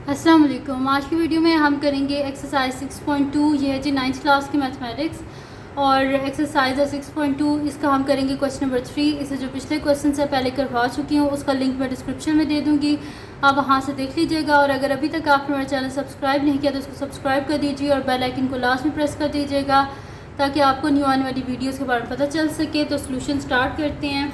अस्सलाम वालेकुम। आज की वीडियो में हम करेंगे एक्सरसाइज 6.2। ये है जी 9th क्लास की मैथमेटिक्स और एक्सरसाइज है 6.2। इसका हम करेंगे क्वेश्चन नंबर 3। इसे जो पिछले क्वेश्चन से पहले करवा चुकी हूँ उसका लिंक मैं डिस्क्रिप्शन में दे दूँगी, आप वहाँ से देख लीजिएगा। और अगर अभी तक आपने मेरा चैनल सब्सक्राइब नहीं किया तो उसको सब्सक्राइब कर दीजिए और बेल आइकन को लास्ट में प्रेस कर दीजिएगा ताकि आपको न्यू आने वाली वीडियोज़ के बारे में पता चल सके। तो सोल्यूशन स्टार्ट करते हैं।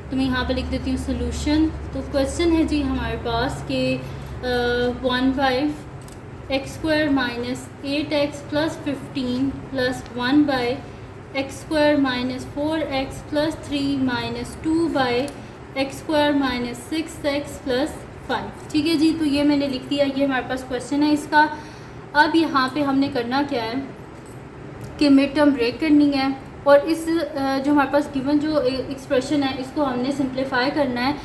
तो मैं यहाँ पर लिख देती हूँ सोल्यूशन। तो क्वेश्चन है जी हमारे पास कि 1/x² minus 8x plus 15 plus 1/x² minus 4x plus 3 minus 2/x² minus 6x plus 5। ठीक है जी, तो ये मैंने लिख दिया। ये हमारे पास क्वेश्चन है इसका। अब यहाँ पे हमने करना क्या है कि मिड टर्म ब्रेक करनी है और इस जो हमारे पास गिवन जो एक्सप्रेशन है इसको हमने सिंप्लीफाई करना है।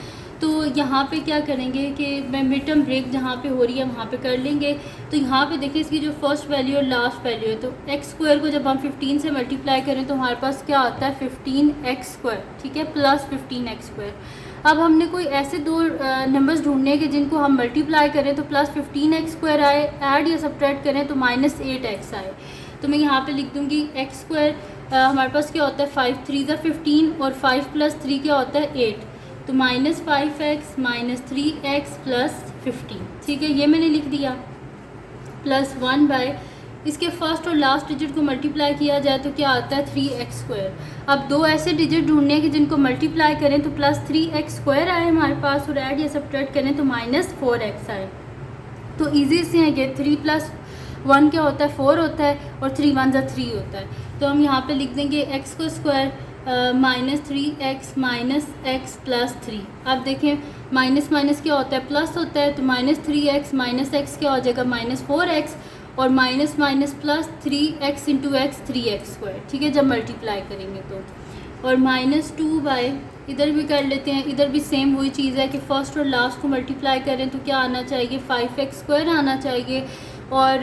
तो यहाँ पे क्या करेंगे कि मैं मिड टर्म ब्रेक जहाँ पे हो रही है वहाँ पे कर लेंगे। तो यहाँ पे देखिए इसकी जो फर्स्ट वैल्यू और लास्ट वैल्यू है, तो x² को जब हम 15 से मल्टीप्लाई करें तो हमारे पास क्या आता है 15x², ठीक है, प्लस 15x²। अब हमने कोई ऐसे दो नंबर्स ढूंढने के जिनको हम मल्टीप्लाई करें तो प्लस 15x² आए, ऐड या सब्ट्रैक्ट करें तो माइनस 8x आए। तो मैं यहाँ पे लिख दूँगी x²। हमारे पास क्या होता है 5 3 ज़ा 15 और 5 प्लस 3 क्या होता है 8, तो minus 5x minus 3x plus 15। ठीक है, ये मैंने लिख दिया। प्लस 1 इसके फर्स्ट और लास्ट डिजिट को मल्टीप्लाई किया जाए तो क्या आता है 3x²। अब दो ऐसे डिजिट ढूंढने के जिनको मल्टीप्लाई करें तो प्लस 3x² आए हमारे पास और ऐड या सब्ट्रैक्ट करें तो माइनस 4x आए। तो ईजी से है कि 3 + 1 क्या होता है 4 होता है और 3 1 ज़ा 3 होता है। तो हम यहाँ पे लिख देंगे x का square minus 3x minus x plus 3। अब देखें माइनस माइनस क्या होता है प्लस होता है, तो माइनस 3x माइनस x क्या हो जाएगा माइनस 4x और minus minus plus 3x into x 3x²। ठीक है, जब मल्टीप्लाई करेंगे तो। और माइनस 2 इधर भी कर लेते हैं। इधर भी सेम वही चीज़ है कि फर्स्ट और लास्ट को मल्टीप्लाई करें तो क्या आना चाहिए 5x² आना चाहिए और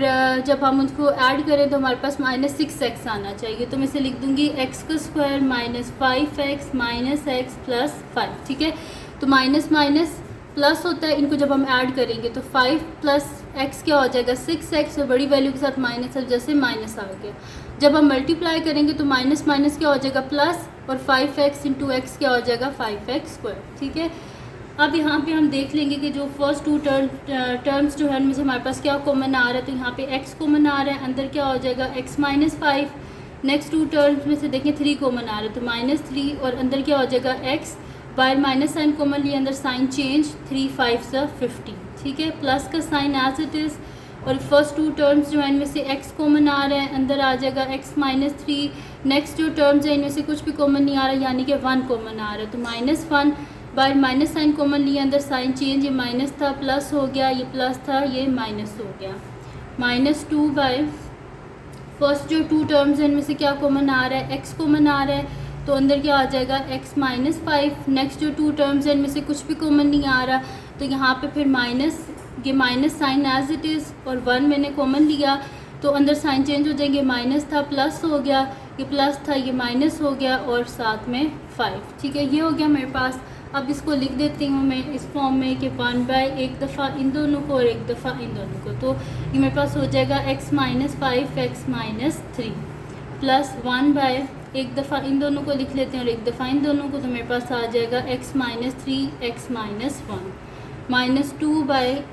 जब हम उसको ऐड करें तो हमारे पास माइनस 6x आना चाहिए। तो मैं इसे लिख दूंगी x का square minus 5x minus x plus 5। ठीक है, तो माइनस माइनस प्लस होता है, इनको जब हम ऐड करेंगे तो 5 प्लस x क्या हो जाएगा 6x और बड़ी वैल्यू के साथ माइनस, अब जैसे माइनस आ गया। जब हम मल्टीप्लाई करेंगे तो माइनस माइनस क्या हो जाएगा प्लस और 5x इंटू x क्या हो जाएगा 5x²। ठीक है, अब यहाँ पे हम देख लेंगे कि जो फर्स्ट टू टर्म्स जो है उनमें से हमारे पास क्या कॉमन आ रहा है। तो यहाँ पे x कॉमन आ रहा है, अंदर क्या हो जाएगा x minus 5। Next two terms में से देखें 3 कॉमन आ रहा है तो माइनस 3 और अंदर क्या हो जाएगा x। बाहर माइनस साइन कॉमन लिए, अंदर साइन चेंज 3 5 ज़ा 15। ठीक है, प्लस का साइन एज इट इज़। और फर्स्ट टू टर्म्स जो है इनमें से x कॉमन आ रहा है, अंदर आ जाएगा x माइनस 3। नेक्स्ट जो टर्म्स है इनमें से कुछ भी कॉमन नहीं आ रहा यानी कि 1 कॉमन आ रहा है, तो माइनस 1। बाहर माइनस साइन कॉमन लिया, अंदर साइन चेंज, ये माइनस था प्लस हो गया, ये प्लस था ये माइनस हो गया। माइनस 2 फर्स्ट जो टू टर्म्स हैं इनमें से क्या कॉमन आ रहा है x कॉमन आ रहा है, तो अंदर क्या आ जाएगा x माइनस 5। नेक्स्ट जो टू टर्म्स हैं इनमें से कुछ भी कॉमन नहीं आ रहा तो यहाँ पे फिर माइनस, ये minus sign as it is और 1 मैंने कॉमन लिया तो अंदर साइन चेंज हो जाएंगे, माइनस था प्लस हो गया, ये प्लस था ये माइनस हो गया और साथ में 5। ठीक है, ये हो गया मेरे पास। अब इसको लिख देती हूँ मैं इस फॉर्म में कि 1 एक दफ़ा इन दोनों को और एक दफ़ा इन दोनों को। तो ये मेरे पास हो जाएगा x minus 5 x minus 3 plus 1 एक दफ़ा इन दोनों को लिख लेते हैं और एक दफ़ा इन दोनों को, तो मेरे पास आ जाएगा x minus 3 x minus 1 minus 2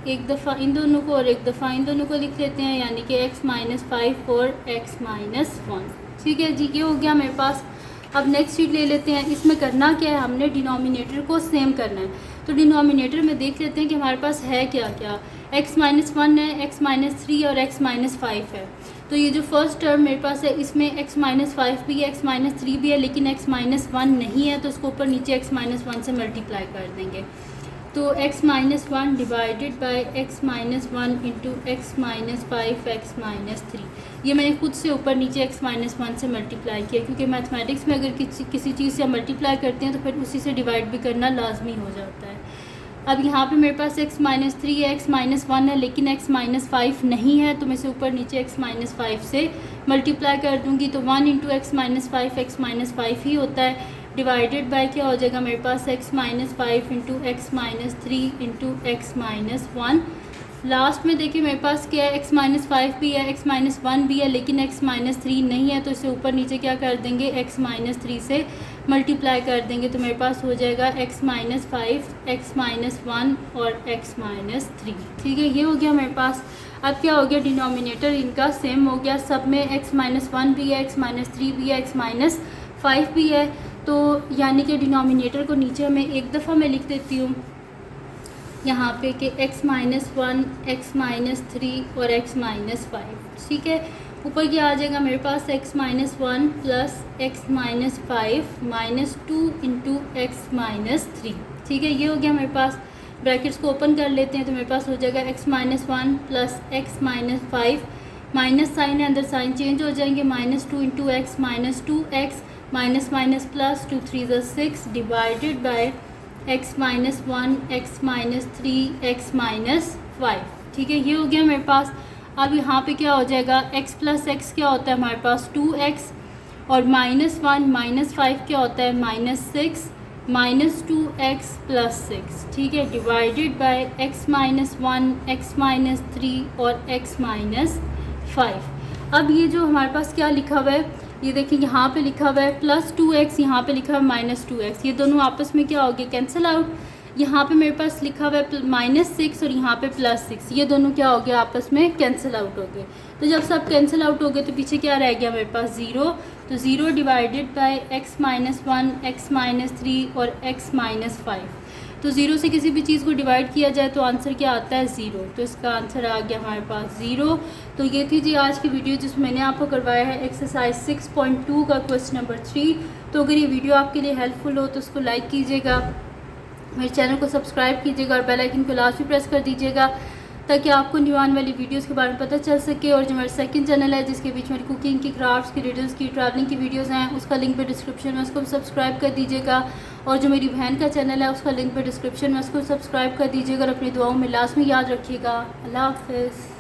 एक दफ़ा इन दोनों को और एक दफ़ा इन दोनों को लिख लेते हैं यानी कि x माइनस 5 और x माइनस 1। ठीक है जी, ये हो गया मेरे पास। अब नेक्स्ट शीट ले लेते हैं। इसमें करना क्या है, हमने डिनोमिनेटर को सेम करना है। तो डिनोमिनेटर में देख लेते हैं कि हमारे पास है क्या क्या। x माइनस 1 है, x माइनस 3 और x माइनस 5 है। तो ये जो फर्स्ट टर्म मेरे पास है इसमें x माइनस 5 भी है, x माइनस 3 भी है, लेकिन x माइनस 1 नहीं है तो उसको ऊपर नीचे x माइनस 1 से मल्टीप्लाई कर देंगे। तो x minus 1 divided by x minus 1 into x minus 5 x minus 3। ये मैंने खुद से ऊपर नीचे x माइनस 1 से मल्टीप्लाई किया क्योंकि मैथमेटिक्स में अगर किसी चीज़ से मल्टीप्लाई करते हैं तो फिर उसी से डिवाइड भी करना लाजमी हो जाता है। अब यहाँ पे मेरे पास x माइनस 3 है, x माइनस 1 है, लेकिन x माइनस 5 नहीं है तो मैं इसे ऊपर नीचे x माइनस 5 से मल्टीप्लाई कर दूँगी। तो 1 into x minus 5 x minus 5 ही होता है, डिवाइडेड बाय क्या हो जाएगा मेरे पास x minus 5 into x minus 3 into x minus 1 last में देखिए मेरे पास क्या है, x माइनस 5 भी है, x माइनस 1 भी है, लेकिन x माइनस 3 नहीं है, तो इसे ऊपर नीचे क्या कर देंगे, x माइनस 3 से मल्टीप्लाई कर देंगे, तो मेरे पास हो जाएगा x माइनस 5, x माइनस 1 और x माइनस 3। ठीक है, ये हो गया मेरे पास। अब क्या हो गया, डिनोमिनेटर इनका सेम हो गया, सब में x माइनस 1 भी है, x माइनस 3 भी है, x माइनस 5 भी है, तो यानी कि डिनोमिनेटर को नीचे मैं एक दफ़ा मैं लिख देती हूँ यहाँ पे कि x माइनस 1, x माइनस 3 और x माइनस 5। ठीक है, ऊपर क्या आ जाएगा मेरे पास, x minus 1 plus x minus 5 minus 2 into x minus 3। ठीक है, ये हो गया मेरे पास। ब्रैकेट्स को ओपन कर लेते हैं, तो मेरे पास हो जाएगा x minus 1 plus x minus 5, minus sign है, अंदर साइन चेंज हो जाएंगे, minus 2 into x minus 2x, minus minus plus, 2 3 ज़ा 6 divided by x minus 1, x minus 3, x minus 5। ठीक है, ये हो गया मेरे पास। अब यहाँ पे क्या हो जाएगा, x प्लस एक्स क्या होता है हमारे पास 2x, और माइनस 1 माइनस 5 क्या होता है माइनस 6, माइनस 2x प्लस 6। ठीक है, divided by x minus 1, x minus 3 और x माइनस 5। अब ये जो हमारे पास क्या लिखा हुआ है, ये देखिए यहाँ पे लिखा हुआ है प्लस 2x, यहाँ पे लिखा हुआ है माइनस 2x, ये दोनों आपस में क्या हो गए, कैंसिल आउट। यहाँ पे मेरे पास लिखा हुआ है माइनस 6 और यहाँ पे प्लस 6, ये दोनों क्या हो गया, आपस में कैंसिल आउट हो गए। तो जब सब कैंसिल आउट हो गए तो पीछे क्या रह गया मेरे पास, 0। तो 0 divided by x minus 1, x minus 3 और x माइनस 5। तो 0 से किसी भी चीज़ को डिवाइड किया जाए तो आंसर क्या आता है, 0। तो इसका आंसर आ गया हमारे पास 0। तो ये थी जी आज की वीडियो जिसमें मैंने आपको करवाया है एक्सरसाइज 6.2 का क्वेश्चन नंबर 3। तो अगर ये वीडियो आपके लिए हेल्पफुल हो तो उसको लाइक कीजिएगा, मेरे चैनल को सब्सक्राइब कीजिएगा और बेल आइकन को लास्ट में प्रेस कर दीजिएगा ताकि आपको न्यू आने वाली वीडियोस के बारे में पता चल सके। और जो मेरा सेकंड चैनल है जिसके बीच में कुकिंग की, क्राफ्ट्स की, रिडल्स की, ट्रैवलिंग की वीडियोस हैं, उसका लिंक पे डिस्क्रिप्शन में, उसको भी सब्सक्राइब कर दीजिएगा। और जो मेरी बहन का चैनल है उसका लिंक पे डिस्क्रिप्शन में, उसको सब्सक्राइब कर दीजिएगा और अपनी दुआओं में लास्ट में याद रखिएगा। अल्लाह हाफ़िज़।